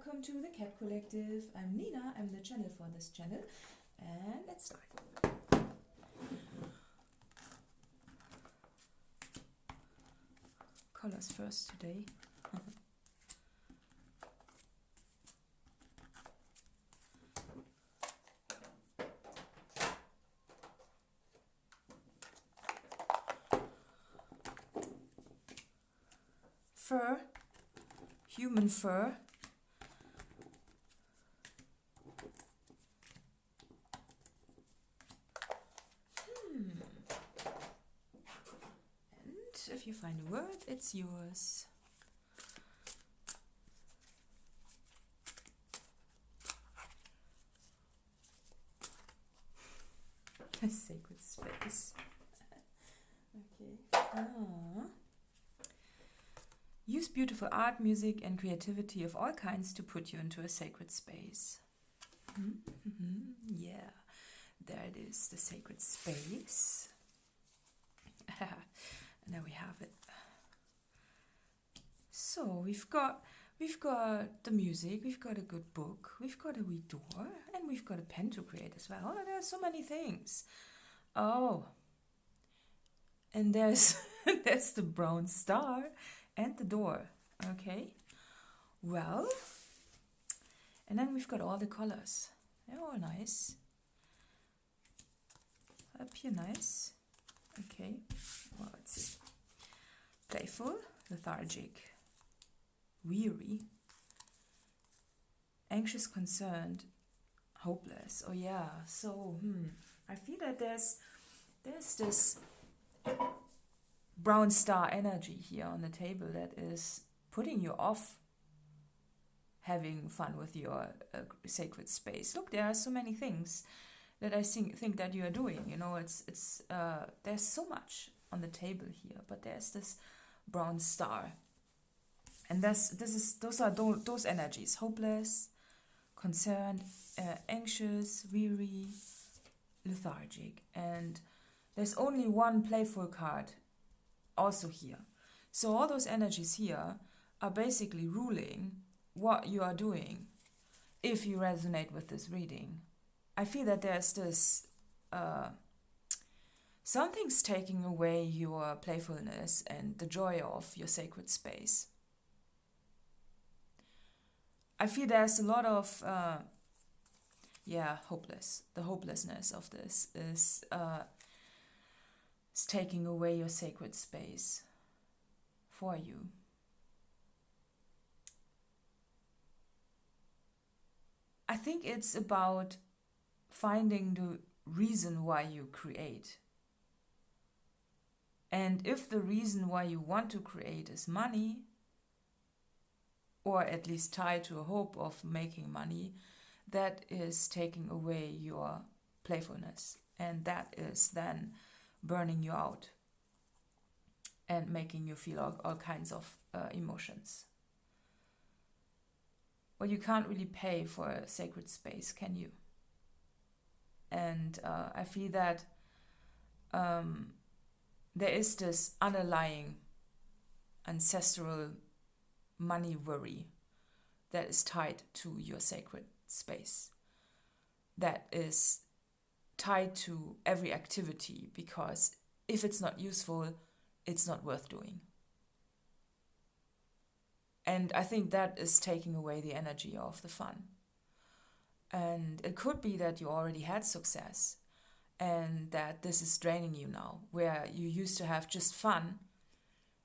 welcome to the Cat Collective. I'm Nina, I'm the channel for this channel, and let's start. Colors first today. Fur, human fur. And if you find a word, it's yours. A sacred space. Okay. Use beautiful art, music, and creativity of all kinds to put you into a sacred space. Yeah, there it is, the sacred space. And there we have it. So we've got the music, we've got a good book, we've got a wee door, and we've got a pen to create as well. Oh, there's so many things. Oh, and there's there's the brown star and the door. Okay, well, and then we've got all the colors. They're all nice. Up here, nice. Okay, well, let's see. Playful, lethargic, weary, anxious, concerned, hopeless. Oh yeah, so I feel that there's this brown star energy here on the table that is putting you off having fun with your sacred space. Look, there are so many things that I think that you are doing. You know, it's there's so much on the table here, but there's this brown star, and those are those energies: hopeless, concerned, anxious, weary, lethargic, and there's only one playful card also here. So all those energies here are basically ruling what you are doing if you resonate with this reading. I feel that there's this something's taking away your playfulness and the joy of your sacred space. I feel there's a lot of hopeless. The hopelessness of this is taking away your sacred space for you. I think it's about finding the reason why you create. And if the reason why you want to create is money, or at least tied to a hope of making money, that is taking away your playfulness. And that is then burning you out and making you feel all kinds of emotions. Well, you can't really pay for a sacred space, can you? And I feel that there is this underlying ancestral money worry that is tied to your sacred space, that is tied to every activity, because if it's not useful, it's not worth doing. And I think that is taking away the energy of the fun. And it could be that you already had success and that this is draining you now, where you used to have just fun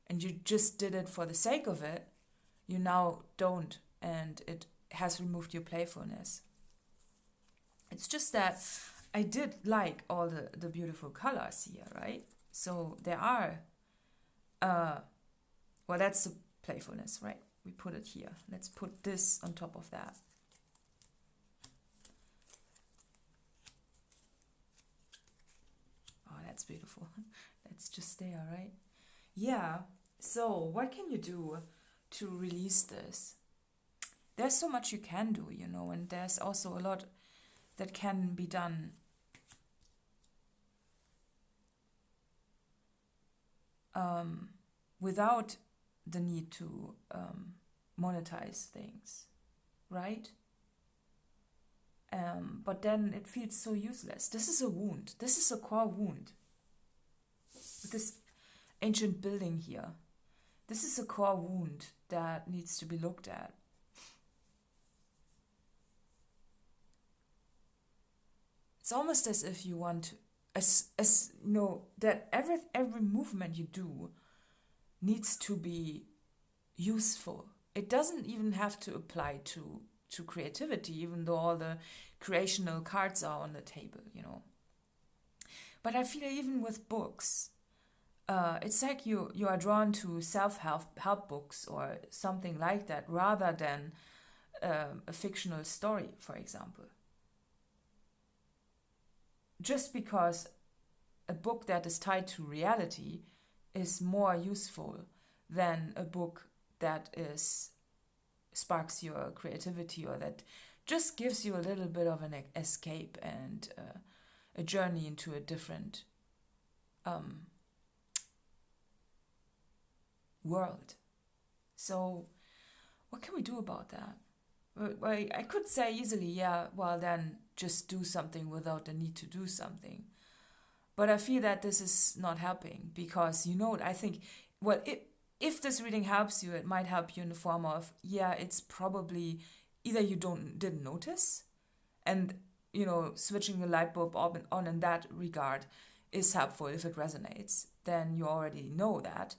and you just did it for the sake of it. You now don't, and it has removed your playfulness. It's just that I did like all the beautiful colors here, right? So there are, well, that's the playfulness, right? We put it here. Let's put this on top of that. Oh, that's beautiful. That's just there, right? Yeah. So what can you do to release this? There's so much you can do, you know, and there's also a lot that can be done without the need to monetize things. right? But then it feels so useless. This is a wound. This is a core wound. With this ancient building here. This is a core wound that needs to be looked at. It's almost as if you want to, as you know, that every movement you do needs to be useful. It doesn't even have to apply to creativity, even though all the creational cards are on the table, you know. But I feel even with books, it's like you are drawn to self-help books or something like that, rather than a fictional story, for example. Just because a book that is tied to reality is more useful than a book that sparks your creativity, or that just gives you a little bit of an escape and a journey into a different world. So what can we do about that? Well, I could say easily, yeah, well then just do something without the need to do something. But I feel that this is not helping, because, you know, I think, well, if this reading helps you, it might help you in the form of, yeah, it's probably either you didn't notice, and, you know, switching the light bulb on in that regard is helpful. If it resonates, then you already know that.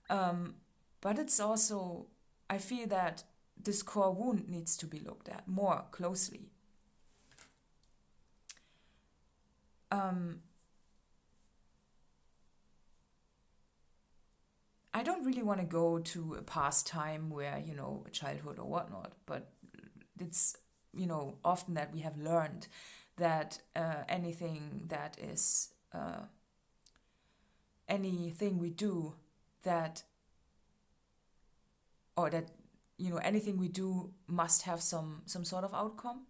But it's also, I feel that this core wound needs to be looked at more closely. I don't really want to go to a past time where, you know, childhood or whatnot, but it's, you know, often that we have learned that anything that is, anything we do that, or that, you know, anything we do must have some sort of outcome.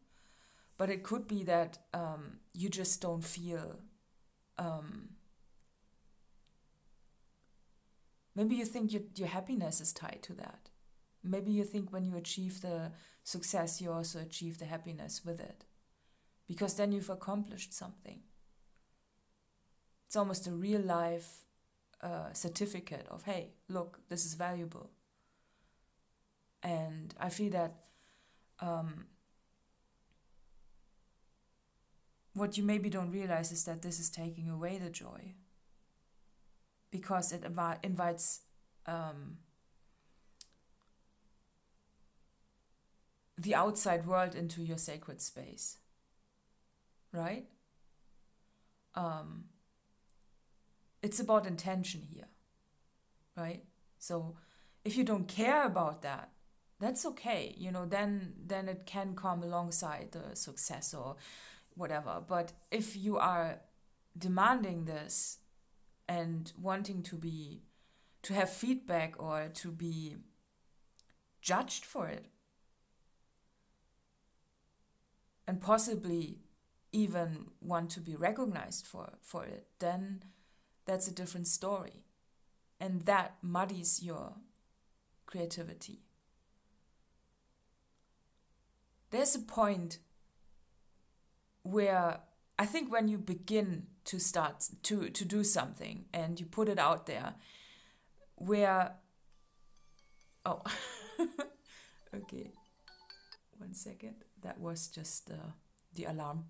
But it could be that you just don't feel, maybe you think your happiness is tied to that. Maybe you think when you achieve the success, you also achieve the happiness with it, because then you've accomplished something. It's almost a real life certificate of, hey, look, this is valuable. And I feel that what you maybe don't realize is that this is taking away the joy, because it invites the outside world into your sacred space, right? It's about intention here, right? So if you don't care about that, that's okay, you know, then it can come alongside the success or whatever. But if you are demanding this and wanting to have feedback or to be judged for it, and possibly even want to be recognized for it, then that's a different story. And that muddies your creativity. There's a point where I think when you begin to start to do something and you put it out there, where, oh, okay, 1 second, that was just the alarm.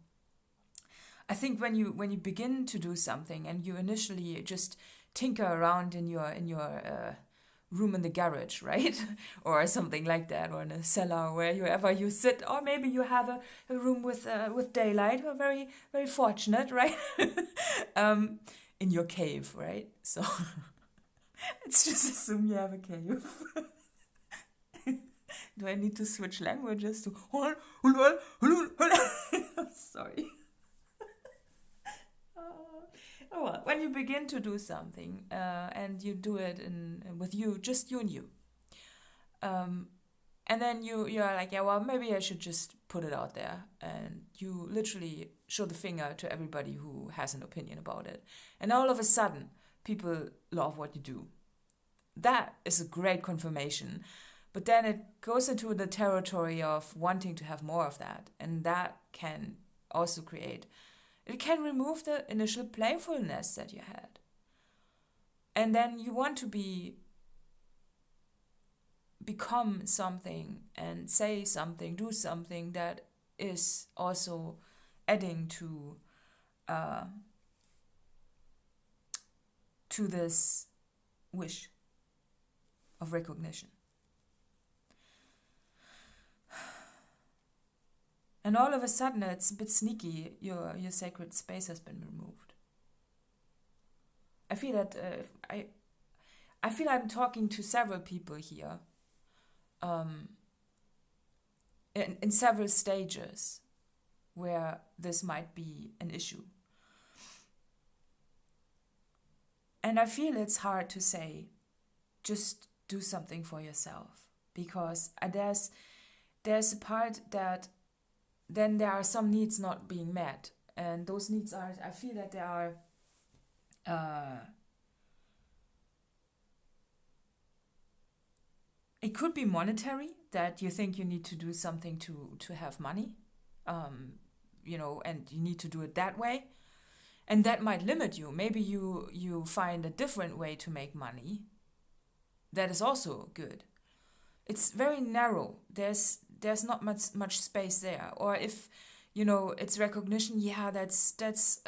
I think when you begin to do something and you initially just tinker around in your room in the garage, right? Or something like that, or in a cellar, wherever you sit, or maybe you have a room with daylight. We're very, very fortunate, right? In your cave, right? So let's just assume you have a cave. Do I need to switch languages to sorry. Oh, well, when you begin to do something and you do it with you, just you and you, and then you're like, yeah, well, maybe I should just put it out there, and you literally show the finger to everybody who has an opinion about it, and all of a sudden people love what you do. That is a great confirmation, But then it goes into the territory of wanting to have more of that. And that can also create, it can remove the initial playfulness that you had. And then you want to become something and say something, do something that is also adding to this wish of recognition. And all of a sudden, it's a bit sneaky, your sacred space has been removed. I feel that I feel I'm talking to several people here in several stages where this might be an issue. And I feel it's hard to say, just do something for yourself, because there's a part that then there are some needs not being met, and those needs are, I feel that there are it could be monetary, that you think you need to do something to have money, and you need to do it that way. And that might limit you. Maybe you find a different way to make money. That is also good. It's very narrow. There's not much space there. Or if, it's recognition, that's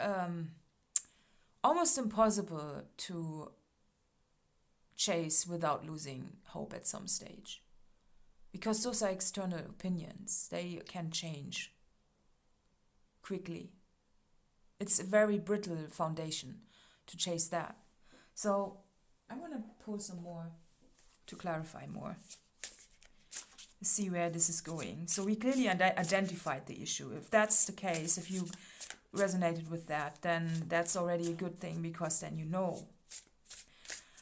almost impossible to chase without losing hope at some stage. Because those are external opinions. They can change quickly. It's a very brittle foundation to chase that. So I want to pull some more to clarify more. See where this is going. So we clearly identified the issue. If that's the case, if you resonated with that, then that's already a good thing, because then you know.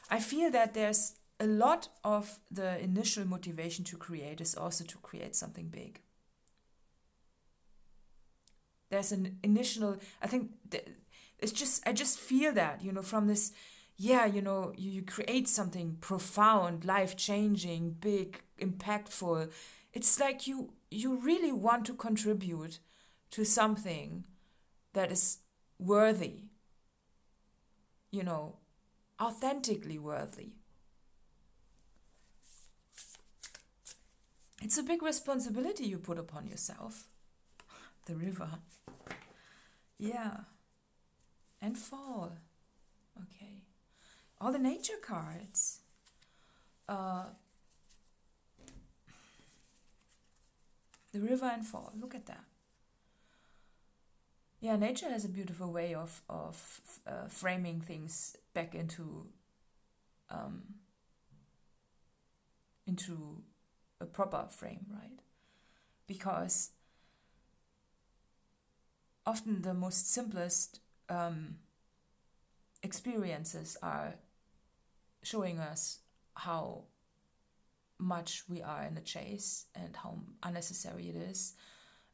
I feel that there's a lot of the initial motivation to create is also to create something big. There's an initial, I think, I just feel that, from this, you create something profound, life-changing, big, impactful. It's like you really want to contribute to something that is worthy, authentically worthy. It's a big responsibility you put upon yourself. The river. Yeah. And fall. Okay. All the nature cards. The river and fall. Look at that. Yeah, nature has a beautiful way of framing things back into a proper frame, right? Because often the most simplest experiences are showing us how much we are in a chase and how unnecessary it is.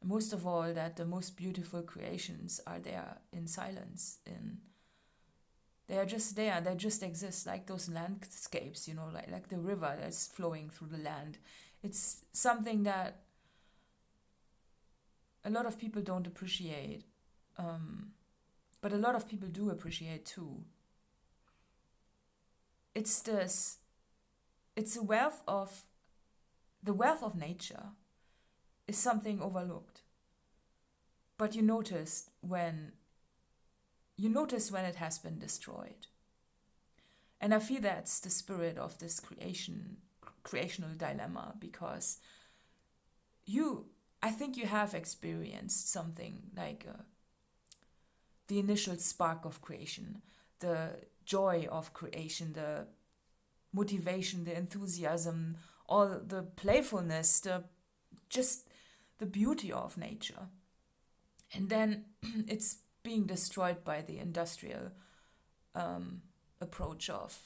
Most of all, that the most beautiful creations are there in silence. They are just there. They just exist, like those landscapes, like the river that's flowing through the land. It's something that a lot of people don't appreciate, but a lot of people do appreciate too. It's the wealth of nature is something overlooked. But you notice when it has been destroyed. And I feel that's the spirit of this creational dilemma, because I think you have experienced something like the initial spark of creation, the joy of creation, the motivation, the enthusiasm, all the playfulness, the beauty of nature. And then it's being destroyed by the industrial approach of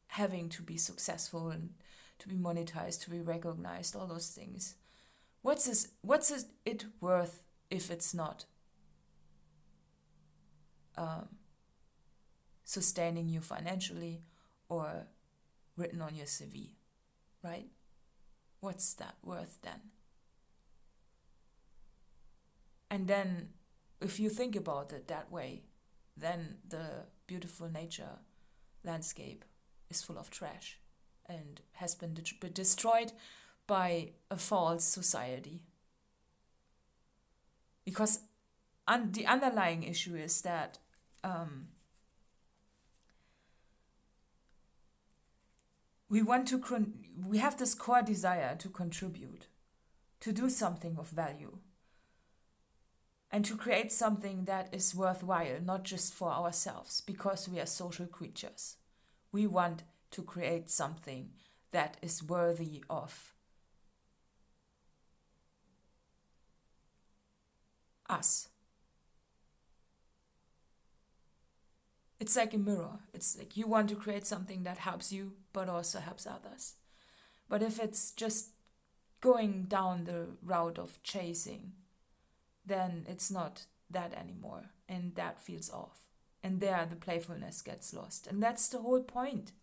having to be successful and to be monetized, to be recognized, all those things. What's it worth if it's not sustaining you financially or written on your CV, right? what's that worth then? And then, if you think about it that way, then the beautiful nature landscape is full of trash and has been destroyed by a false society. Because the underlying issue is that we have this core desire to contribute, to do something of value, and to create something that is worthwhile, not just for ourselves, because we are social creatures. We want to create something that is worthy of us. It's like a mirror. It's like you want to create something that helps you, but also helps others. But if it's just going down the route of chasing, then it's not that anymore, and that feels off. And there the playfulness gets lost. And that's the whole point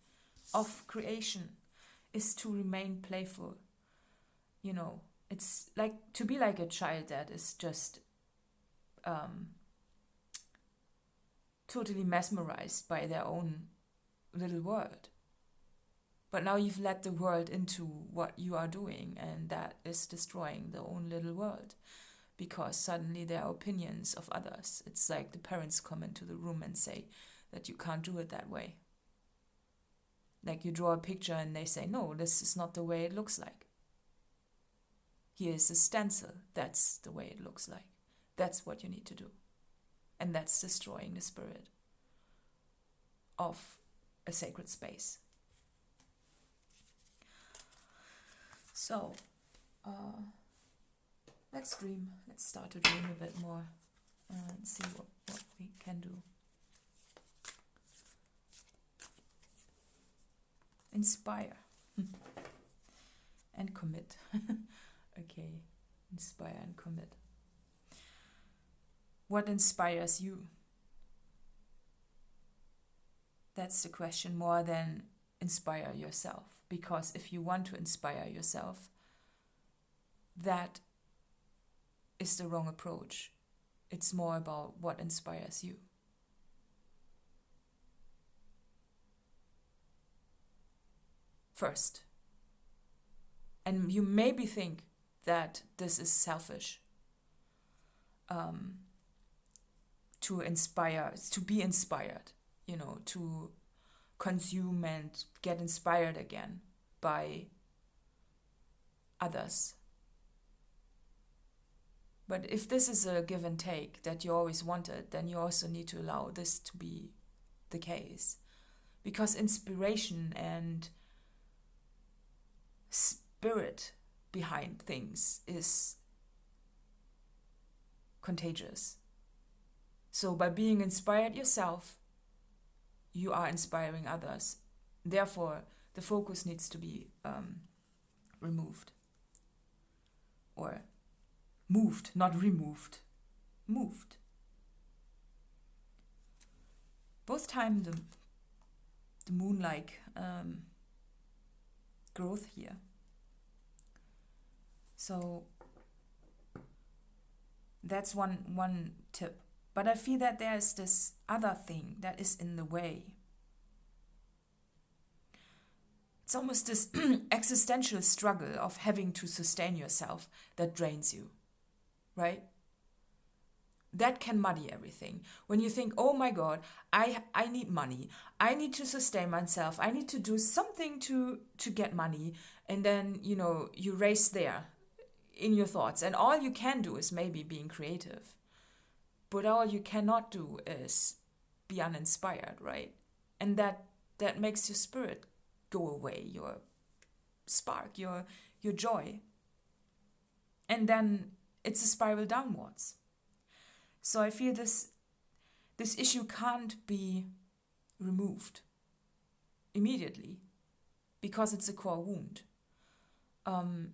of creation, is to remain playful. You know, it's like to be like a child that is just totally mesmerized by their own little world. But now you've let the world into what you are doing, and that is destroying their own little world, because suddenly there are opinions of others. It's like the parents come into the room and say that you can't do it that way. Like you draw a picture and they say, no, this is not the way it looks like. Here's a stencil. That's the way it looks like. That's what you need to do. And that's destroying the spirit of a sacred space. So, let's dream. Let's start to dream a bit more and see what we can do. Inspire and commit. Okay, inspire and commit. What inspires you? That's the question, more than inspire yourself. Because if you want to inspire yourself, that is the wrong approach. It's more about what inspires you. First. And you maybe think that this is selfish. To inspire, to be inspired, you know, to consume and get inspired again by others. But if this is a give and take that you always wanted, then you also need to allow this to be the case. Because inspiration and spirit behind things is contagious. So by being inspired yourself, you are inspiring others. Therefore, the focus needs to be removed. Or moved, not removed. Moved. Both time the moon-like growth here. So that's one tip. But I feel that there's this other thing that is in the way. It's almost this existential struggle of having to sustain yourself that drains you, right? That can muddy everything. When you think, oh my God, I need money. I need to sustain myself. I need to do something to get money. And then, you know, you race there in your thoughts. And all you can do is maybe being creative. But all you cannot do is be uninspired, right? And that makes your spirit go away, your spark, your joy. And then it's a spiral downwards. So I feel this issue can't be removed immediately because it's a core wound. And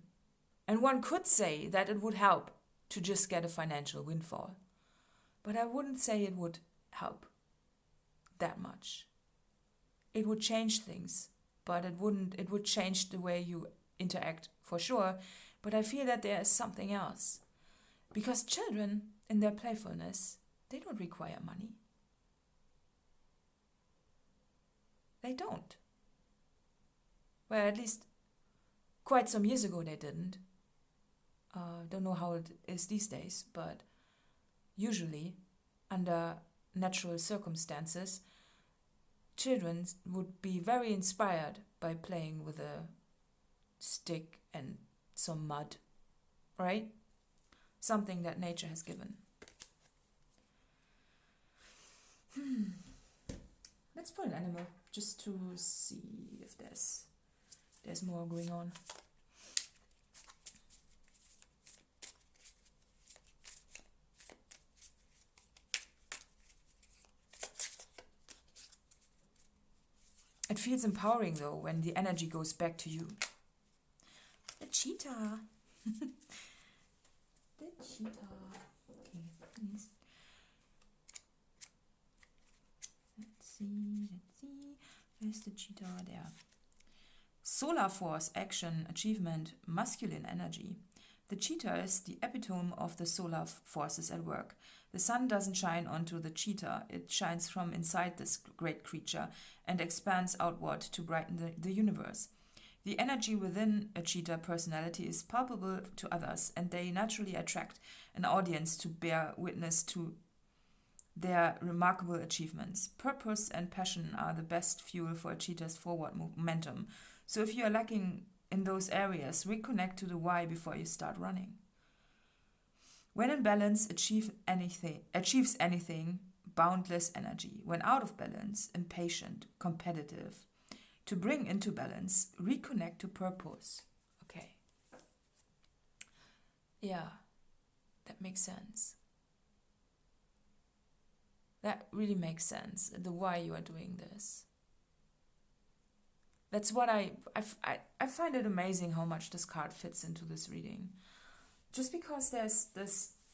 one could say that it would help to just get a financial windfall. But I wouldn't say it would help that much. It would change things, but it would change the way you interact for sure, but I feel that there is something else. Because children, in their playfulness, they don't require money. They don't. Well, at least quite some years ago they didn't. Don't know how it is these days, but usually, under natural circumstances, children would be very inspired by playing with a stick and some mud, right? Something that nature has given. Let's pull an animal just to see if there's more going on. It feels empowering though when the energy goes back to you. The cheetah. The cheetah. Okay, please. Let's see. Where's the cheetah? There. Solar force, action, achievement, masculine energy. The cheetah is the epitome of the solar forces at work. The sun doesn't shine onto the cheetah, it shines from inside this great creature and expands outward to brighten the universe. The energy within a cheetah personality is palpable to others, and they naturally attract an audience to bear witness to their remarkable achievements. Purpose and passion are the best fuel for a cheetah's forward momentum. So if you are lacking in those areas, reconnect to the why before you start running. When in balance, achieves anything, boundless energy. When out of balance, impatient, competitive. To bring into balance, reconnect to purpose. Okay. Yeah, that makes sense. That really makes sense, the why you are doing this. That's what I find it amazing how much this card fits into this reading. Just because there's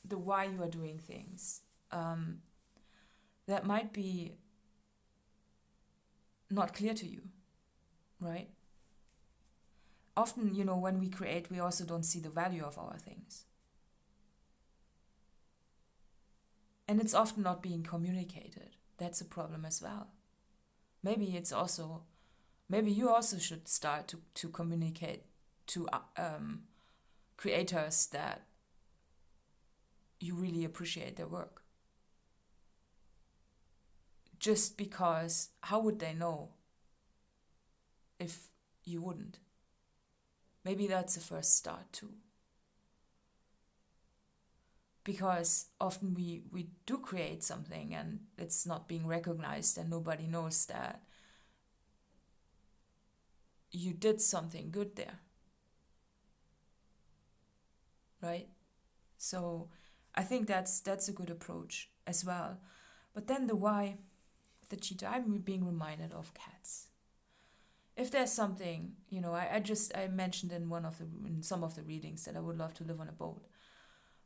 the why you are doing things that might be not clear to you, right? Often, when we create, we also don't see the value of our things. And it's often not being communicated. That's a problem as well. Maybe you also should start to communicate to creators that you really appreciate their work. Just because, how would they know if you wouldn't? Maybe that's the first start too. Because often we do create something and it's not being recognized and nobody knows that you did something good there. Right? So I think that's a good approach as well. But then the why of the cheetah, I'm being reminded of cats. If there's something, I mentioned in some of the readings that I would love to live on a boat.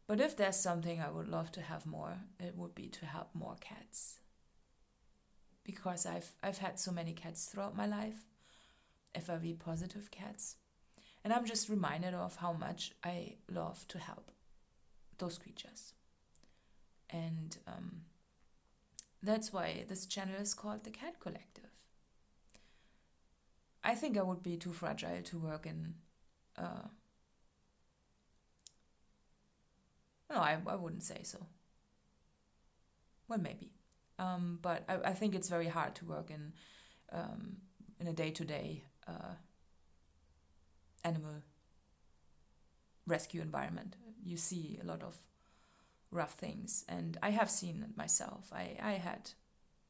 But if there's something I would love to have more, it would be to have more cats. Because I've had so many cats throughout my life, FIV positive cats. And I'm just reminded of how much I love to help those creatures. And that's why this channel is called the Cat Collective. I think I would be too fragile to work in... No, I wouldn't say so. Well, maybe. But I think it's very hard to work in a day-to-day animal rescue environment. You see a lot of rough things, and I have seen it myself. I had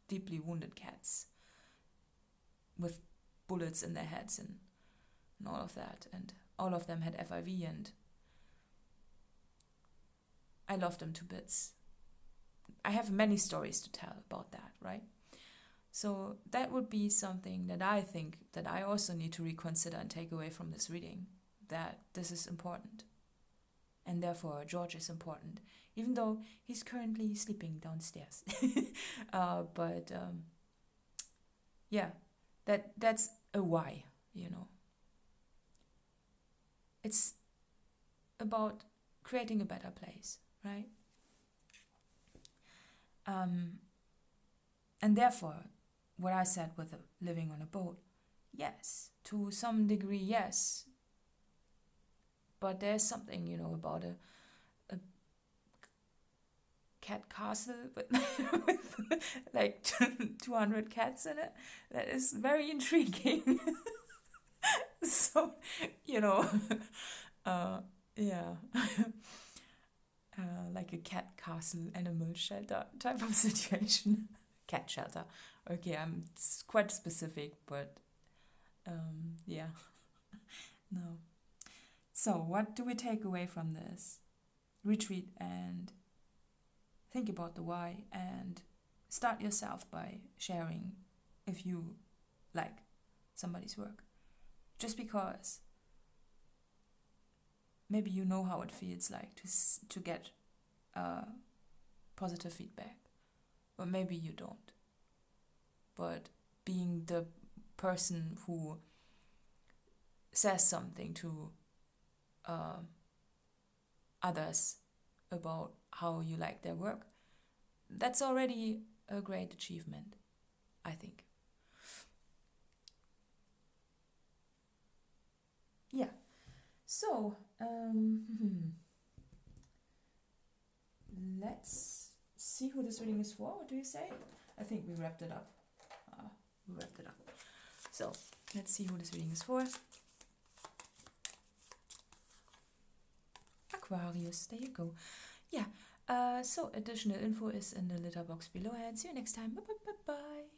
deeply wounded cats with bullets in their heads and all of that, and all of them had FIV, and I love them to bits. I have many stories to tell about that, right? So that would be something that I think that I also need to reconsider and take away from this reading, that this is important. And therefore George is important, even though he's currently sleeping downstairs. Yeah, that's a why, it's about creating a better place, right? And therefore, what I said with living on a boat, yes, to some degree, yes. But there's something, about a cat castle with, with like 200 cats in it that is very intriguing. So, yeah. Like a cat castle animal shelter type of situation. Cat shelter. Okay, it's quite specific, but yeah. No. So, what do we take away from this? Retreat and think about the why, and start yourself by sharing if you like somebody's work. Just because maybe you know how it feels like to get positive feedback, or maybe you don't. But being the person who says something to others about how you like their work, that's already a great achievement, I think. Yeah. So, let's see who this reading is for. What do you say? I think we wrapped it up. So, let's see who this reading is for. Aquarius, there you go. Yeah, so additional info is in the letter box below, and see you next time. Bye.